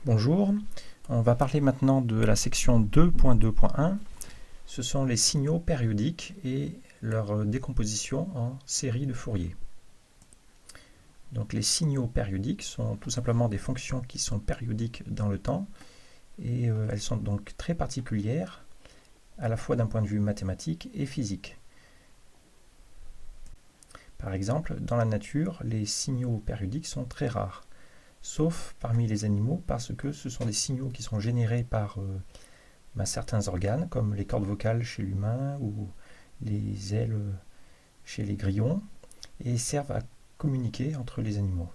Bonjour, on va parler maintenant de la section 2.2.1. Ce sont les signaux périodiques et leur décomposition en séries de Fourier. Donc les signaux périodiques sont tout simplement des fonctions qui sont périodiques dans le temps et elles sont donc très particulières à la fois d'un point de vue mathématique et physique. Par exemple, dans la nature, les signaux périodiques sont très rares, sauf parmi les animaux parce que ce sont des signaux qui sont générés par certains organes, comme les cordes vocales chez l'humain ou les ailes chez les grillons, et servent à communiquer entre les animaux.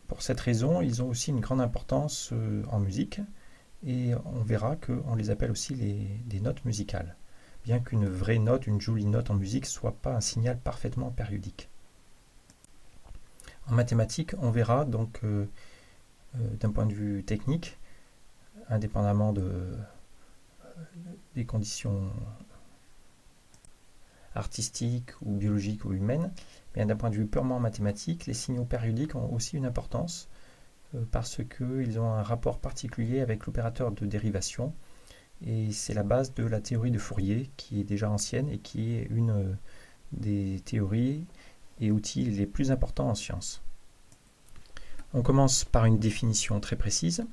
Pour cette raison, ils ont aussi une grande importance en musique, et on verra qu'on les appelle aussi des notes musicales, bien qu'une vraie note, une jolie note en musique, ne soit pas un signal parfaitement périodique. En mathématiques, on verra donc d'un point de vue technique, indépendamment des conditions artistiques ou biologiques ou humaines, mais d'un point de vue purement mathématique, les signaux périodiques ont aussi une importance parce qu'ils ont un rapport particulier avec l'opérateur de dérivation, et c'est la base de la théorie de Fourier qui est déjà ancienne et qui est une des théories et outils les plus importants en sciences. On commence par une définition très précise.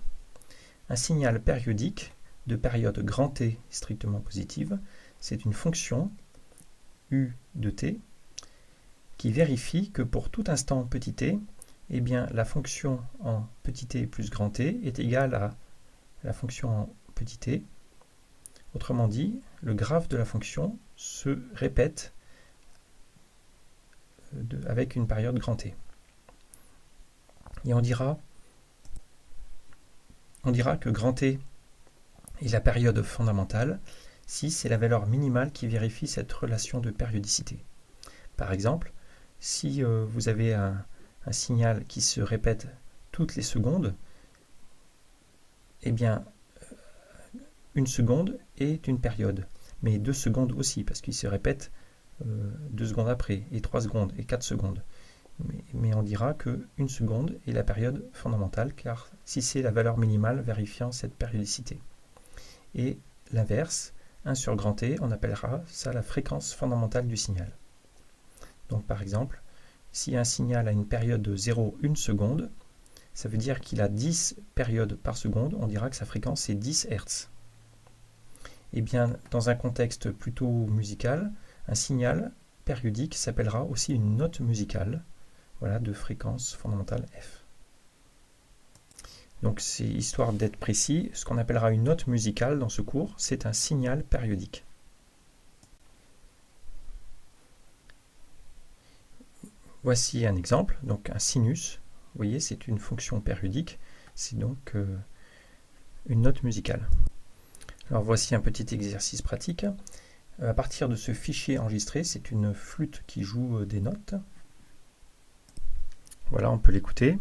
Un signal périodique de période grand T strictement positive, c'est une fonction U de t qui vérifie que pour tout instant petit t, eh bien, la fonction en petit t plus grand T est égale à la fonction en petit t. Autrement dit, le graphe de la fonction se répète avec une période grand T. Et on dira que grand T est la période fondamentale si c'est la valeur minimale qui vérifie cette relation de périodicité. Par exemple, si vous avez un signal qui se répète toutes les secondes, eh bien, une seconde est une période, mais 2 secondes aussi, parce qu'il se répète 2 secondes après, et 3 secondes, et 4 secondes. Mais on dira que 1 seconde est la période fondamentale, car si c'est la valeur minimale vérifiant cette périodicité. Et l'inverse, 1 sur grand T, on appellera ça la fréquence fondamentale du signal. Donc par exemple, si un signal a une période de 0,1 seconde, ça veut dire qu'il a 10 périodes par seconde, on dira que sa fréquence est 10 Hz. Et bien, dans un contexte plutôt musical, un signal périodique s'appellera aussi une note musicale, voilà, de fréquence fondamentale F. Donc c'est histoire d'être précis, ce qu'on appellera une note musicale dans ce cours, c'est un signal périodique. Voici un exemple, donc un sinus, vous voyez, c'est une fonction périodique, c'est donc une note musicale. Alors voici un petit exercice pratique. À partir de ce fichier enregistré, c'est une flûte qui joue des notes. Voilà, on peut l'écouter.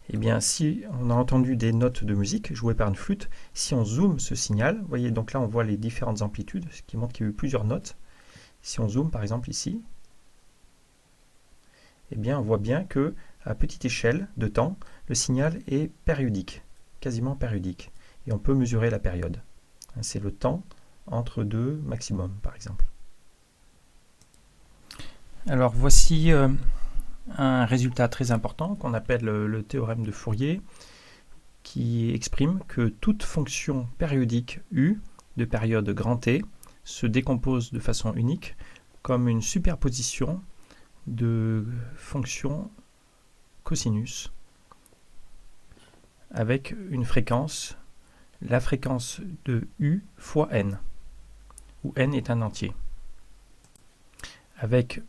Eh bien, si on a entendu des notes de musique jouées par une flûte, si on zoome ce signal, vous voyez, donc là on voit les différentes amplitudes, ce qui montre qu'il y a eu plusieurs notes. Si on zoome par exemple ici, eh bien on voit bien que à petite échelle de temps, le signal est périodique, quasiment périodique. Et on peut mesurer la période. C'est le temps entre deux maximum, par exemple. Alors voici un résultat très important qu'on appelle le théorème de Fourier, qui exprime que toute fonction périodique U de période grand T se décompose de façon unique comme une superposition de fonctions cosinus avec une fréquence, la fréquence de U fois n, où n est un entier, avec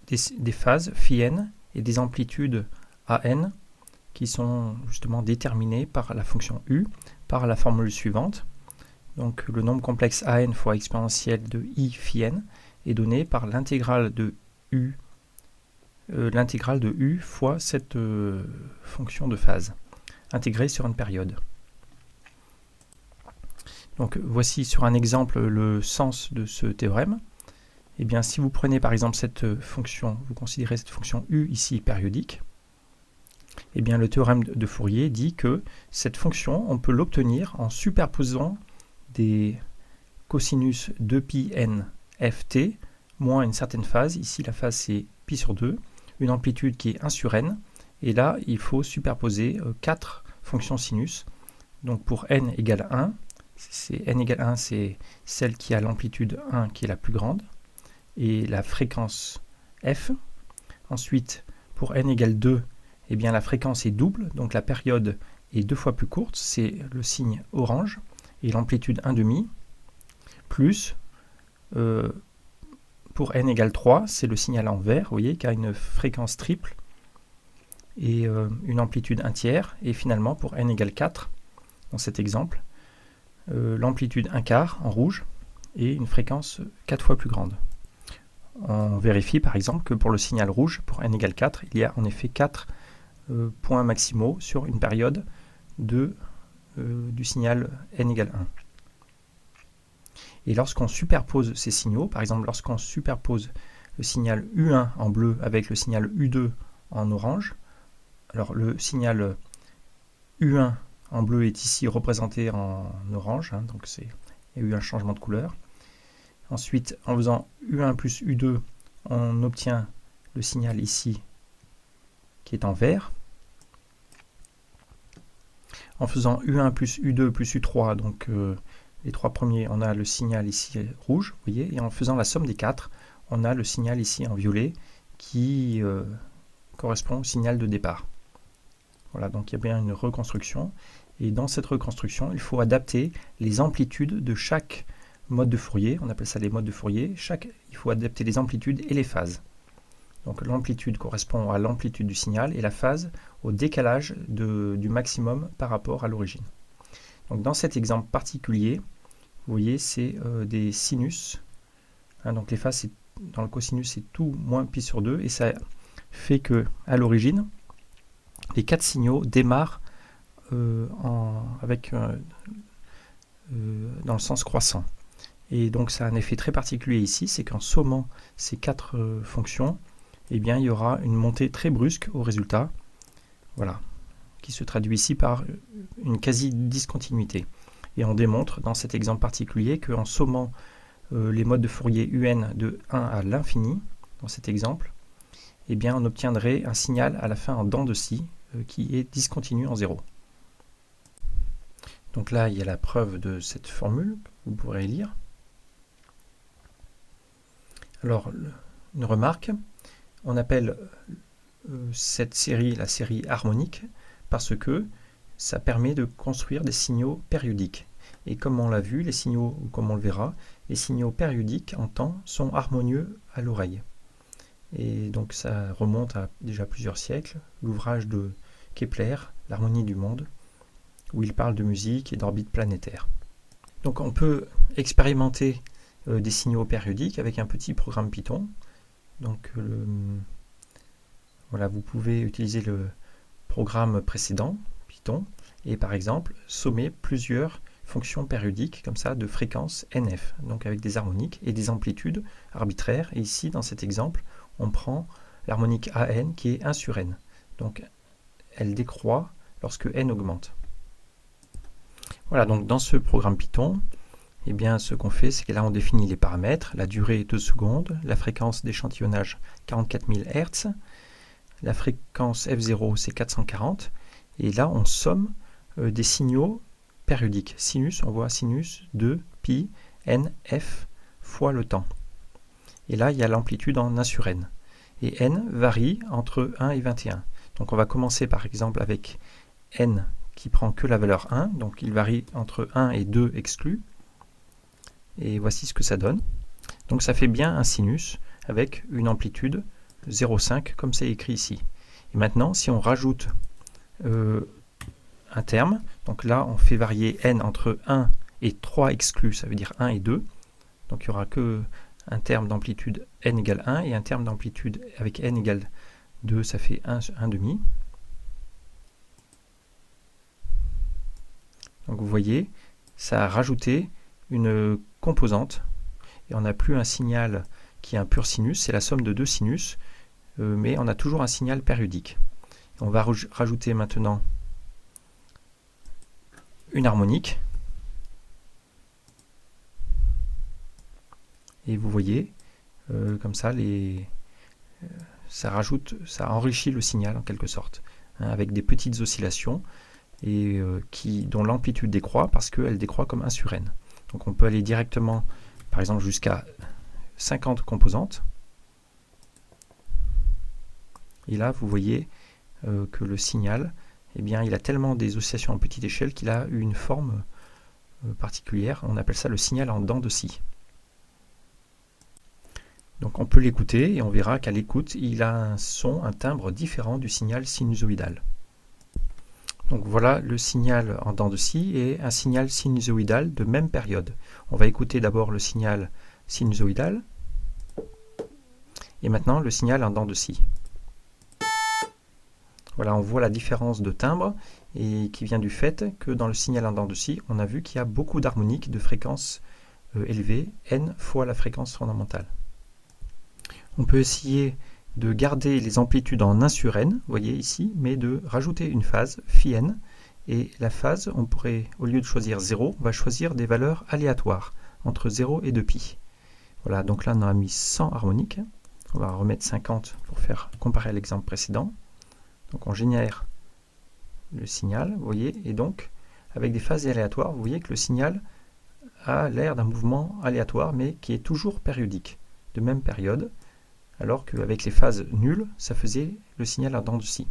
des phases phi n et des amplitudes an qui sont justement déterminées par la fonction U par la formule suivante. Donc le nombre complexe an fois exponentielle de i phi n est donné par l'intégrale de U fois cette fonction de phase, intégrée sur une période. Donc voici sur un exemple le sens de ce théorème. Eh bien, si vous prenez par exemple cette fonction, vous considérez cette fonction u ici périodique, eh bien le théorème de Fourier dit que cette fonction, on peut l'obtenir en superposant des cosinus 2π n ft moins une certaine phase. Ici, la phase c'est pi sur 2, une amplitude qui est 1 sur n, et là, il faut superposer 4 fonctions sinus. Donc pour n égale 1, n égale 1, c'est celle qui a l'amplitude 1 qui est la plus grande, et la fréquence f. Ensuite, pour n égale 2, eh bien la fréquence est double, donc la période est 2 fois plus courte, c'est le signe orange, et l'amplitude 1,5, plus, pour n égale 3, c'est le signal en vert, vous voyez, qui a une fréquence triple, et une amplitude 1 tiers, et finalement pour n égale 4, dans cet exemple, l'amplitude 1 quart en rouge, et une fréquence 4 fois plus grande. On vérifie par exemple que pour le signal rouge, pour n égale 4, il y a en effet 4 points maximaux sur une période du signal n égale 1. Et lorsqu'on superpose ces signaux, par exemple lorsqu'on superpose le signal U1 en bleu avec le signal U2 en orange, alors le signal U1 en bleu est ici représenté en orange, hein, donc il y a eu un changement de couleur. Ensuite, en faisant U1 plus U2, on obtient le signal ici qui est en vert. En faisant U1 plus U2 plus U3, donc les trois premiers, on a le signal ici rouge, vous voyez, et en faisant la somme des 4, on a le signal ici en violet qui correspond au signal de départ. Voilà, donc il y a bien une reconstruction, et dans cette reconstruction, il faut adapter les amplitudes de chaque mode de Fourier, on appelle ça les modes de Fourier, il faut adapter les amplitudes et les phases. Donc l'amplitude correspond à l'amplitude du signal, et la phase au décalage du maximum par rapport à l'origine. Donc dans cet exemple particulier, vous voyez, c'est des sinus. Hein, donc les phases, dans le cosinus, c'est tout moins pi sur 2. Et ça fait que à l'origine, les 4 signaux démarrent dans le sens croissant. Et donc ça a un effet très particulier ici, c'est qu'en sommant ces 4 fonctions, eh bien, il y aura une montée très brusque au résultat. Voilà, qui se traduit ici par une quasi-discontinuité. Et on démontre dans cet exemple particulier qu'en sommant les modes de Fourier un de 1 à l'infini, dans cet exemple, eh bien on obtiendrait un signal à la fin en dents de scie qui est discontinu en 0. Donc là, il y a la preuve de cette formule que vous pourrez lire. Alors, une remarque, on appelle cette série la série harmonique parce que ça permet de construire des signaux périodiques. Et comme on l'a vu, les signaux, ou comme on le verra, les signaux périodiques en temps sont harmonieux à l'oreille. Et donc ça remonte à déjà plusieurs siècles, l'ouvrage de Kepler, L'harmonie du monde, où il parle de musique et d'orbite planétaire. Donc on peut expérimenter des signaux périodiques avec un petit programme Python. Donc voilà, vous pouvez utiliser le programme précédent, Python, et par exemple sommer plusieurs fonctions périodiques comme ça de fréquence NF, donc avec des harmoniques et des amplitudes arbitraires. Et ici, dans cet exemple, on prend l'harmonique AN qui est 1 sur N. Donc elle décroît lorsque N augmente. Voilà, donc dans ce programme Python, eh bien, ce qu'on fait, c'est que là on définit les paramètres, la durée 2 secondes, la fréquence d'échantillonnage 44 000 Hz, la fréquence F0 c'est 440, et là on somme des signaux périodiques. Sinus, on voit sinus de pi n f fois le temps. Et là il y a l'amplitude en 1 sur n. Et n varie entre 1 et 21. Donc on va commencer par exemple avec n qui prend que la valeur 1, donc il varie entre 1 et 2 exclus. Et voici ce que ça donne. Donc ça fait bien un sinus avec une amplitude 0,5 comme c'est écrit ici. Et maintenant, si on rajoute un terme, donc là on fait varier n entre 1 et 3 exclus, ça veut dire 1 et 2. Donc il n'y aura que un terme d'amplitude n égale 1 et un terme d'amplitude avec n égale 2, ça fait 1,5. Donc vous voyez, ça a rajouté une composante et on n'a plus un signal qui est un pur sinus, c'est la somme de deux sinus, mais on a toujours un signal périodique. On va rajouter maintenant une harmonique. Et vous voyez, comme ça, ça enrichit le signal en quelque sorte, hein, avec des petites oscillations et dont l'amplitude décroît parce qu'elle décroît comme 1 sur n. Donc on peut aller directement, par exemple, jusqu'à 50 composantes. Et là, vous voyez que le signal, eh bien, il a tellement des oscillations en petite échelle qu'il a une forme particulière. On appelle ça le signal en dents de scie. Donc on peut l'écouter et on verra qu'à l'écoute, il a un son, un timbre différent du signal sinusoïdal. Donc voilà le signal en dents de scie et un signal sinusoïdal de même période. On va écouter d'abord le signal sinusoïdal et maintenant le signal en dents de scie. Voilà, on voit la différence de timbre et qui vient du fait que dans le signal en dents de scie, on a vu qu'il y a beaucoup d'harmoniques de fréquence élevée, n fois la fréquence fondamentale. On peut essayer de garder les amplitudes en 1 sur n, vous voyez ici, mais de rajouter une phase, phi n, et la phase, on pourrait, au lieu de choisir 0, on va choisir des valeurs aléatoires, entre 0 et 2π. Voilà, donc là on a mis 100 harmoniques, on va remettre 50 pour faire comparer à l'exemple précédent. Donc on génère le signal, vous voyez, et donc, avec des phases aléatoires, vous voyez que le signal a l'air d'un mouvement aléatoire, mais qui est toujours périodique, de même période, alors qu'avec les phases nulles, ça faisait le signal en dents de scie.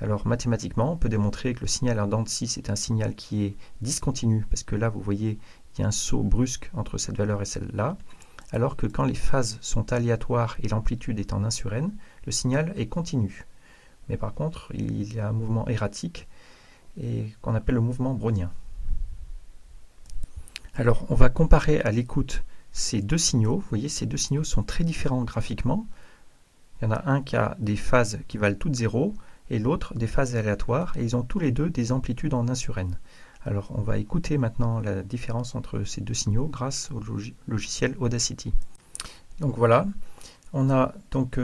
Alors mathématiquement, on peut démontrer que le signal en dents de scie, c'est un signal qui est discontinu, parce que là, vous voyez, il y a un saut brusque entre cette valeur et celle-là, alors que quand les phases sont aléatoires et l'amplitude est en 1 sur n, le signal est continu. Mais par contre, il y a un mouvement erratique, et qu'on appelle le mouvement brownien. Alors, on va comparer à l'écoute ces deux signaux. Vous voyez, ces deux signaux sont très différents graphiquement. Il y en a un qui a des phases qui valent toutes 0 et l'autre des phases aléatoires et ils ont tous les deux des amplitudes en 1 sur n. Alors on va écouter maintenant la différence entre ces deux signaux grâce au logiciel Audacity. Donc voilà, on a donc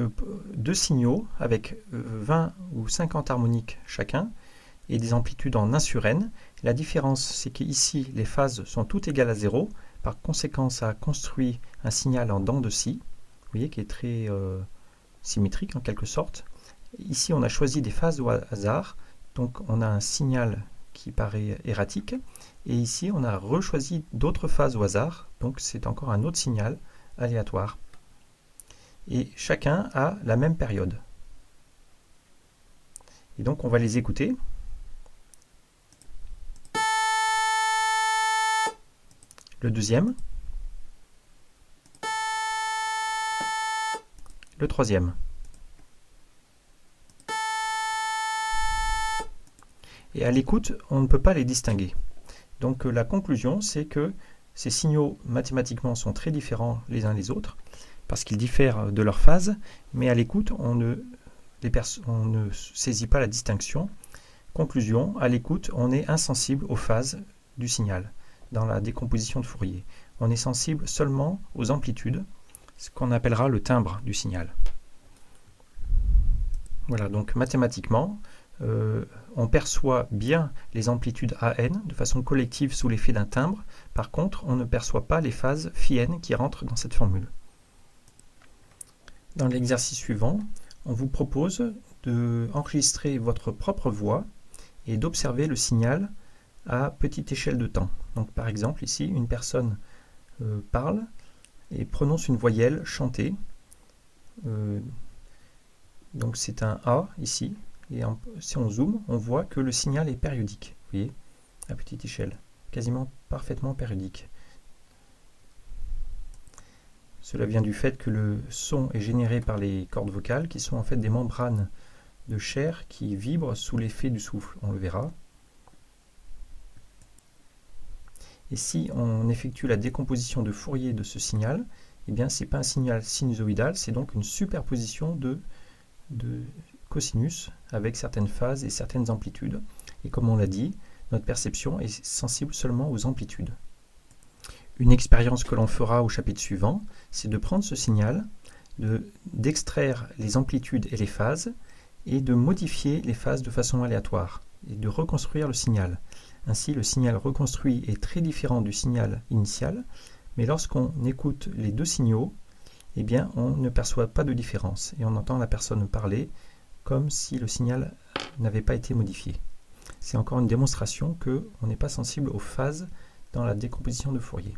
deux signaux avec 20 ou 50 harmoniques chacun et des amplitudes en 1 sur n. La différence, c'est qu'ici les phases sont toutes égales à 0. Par conséquent, ça a construit un signal en dents de scie, vous voyez, qui est très symétrique en quelque sorte. Ici, on a choisi des phases au hasard, donc on a un signal qui paraît erratique. Et ici, on a rechoisi d'autres phases au hasard, donc c'est encore un autre signal aléatoire. Et chacun a la même période. Et donc, on va les écouter. Le deuxième, le troisième. Et à l'écoute, on ne peut pas les distinguer. Donc la conclusion, c'est que ces signaux mathématiquement sont très différents les uns les autres, parce qu'ils diffèrent de leur phase, mais à l'écoute, on ne saisit pas la distinction. Conclusion, à l'écoute, on est insensible aux phases du signal. Dans la décomposition de Fourier. On est sensible seulement aux amplitudes, ce qu'on appellera le timbre du signal. Voilà, donc mathématiquement, on perçoit bien les amplitudes AN de façon collective sous l'effet d'un timbre. Par contre, on ne perçoit pas les phases phi n qui rentrent dans cette formule. Dans l'exercice suivant, on vous propose d'enregistrer votre propre voix et d'observer le signal à petite échelle de temps. Donc par exemple ici, une personne parle et prononce une voyelle chantée. Donc c'est un A ici, et si on zoome, on voit que le signal est périodique, vous voyez, à petite échelle, quasiment parfaitement périodique. Cela vient du fait que le son est généré par les cordes vocales, qui sont en fait des membranes de chair qui vibrent sous l'effet du souffle, on le verra. Et si on effectue la décomposition de Fourier de ce signal, eh bien ce n'est pas un signal sinusoïdal, c'est donc une superposition de cosinus avec certaines phases et certaines amplitudes. Et comme on l'a dit, notre perception est sensible seulement aux amplitudes. Une expérience que l'on fera au chapitre suivant, c'est de prendre ce signal, d'extraire les amplitudes et les phases, et de modifier les phases de façon aléatoire, et de reconstruire le signal. Ainsi, le signal reconstruit est très différent du signal initial, mais lorsqu'on écoute les deux signaux, eh bien, on ne perçoit pas de différence, et on entend la personne parler comme si le signal n'avait pas été modifié. C'est encore une démonstration qu'on n'est pas sensible aux phases dans la décomposition de Fourier.